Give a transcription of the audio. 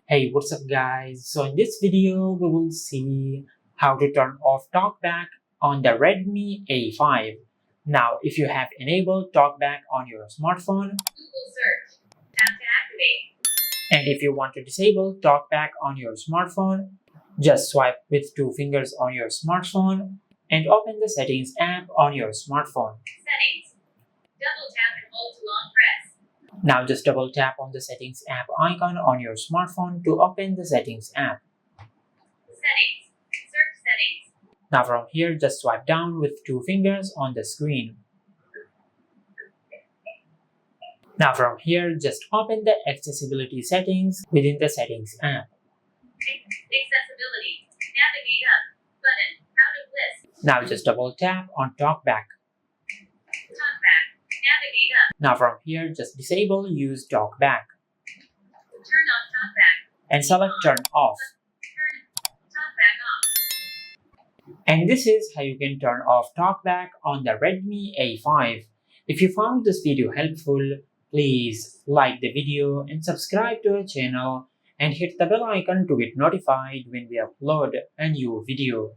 Hey, what's up guys? So in this video, we will see how to turn off TalkBack on the Redmi A5. Now, if you have enabled TalkBack on your smartphone, Google search. Tap to activate. and if you want to disable TalkBack on your smartphone, just swipe with two fingers on your smartphone and open the Settings app on your smartphone. Settings. Double tap and hold to long press. Now just double tap on the Settings app icon on your smartphone to open the Settings app. Settings. Search settings. Now from here, just swipe down with two fingers on the screen. Now from here, just open the accessibility settings within the Settings app. Accessibility. Navigate up. Button. Out of list. Now just double tap on TalkBack. TalkBack. Navigate up. Now from here, just disable Use TalkBack Turn on TalkBack. and select Turn Off. Turn TalkBack off. And this is how you can turn off TalkBack on the Redmi A5. If you found this video helpful, please like the video and subscribe to our channel and hit the bell icon to get notified when we upload a new video.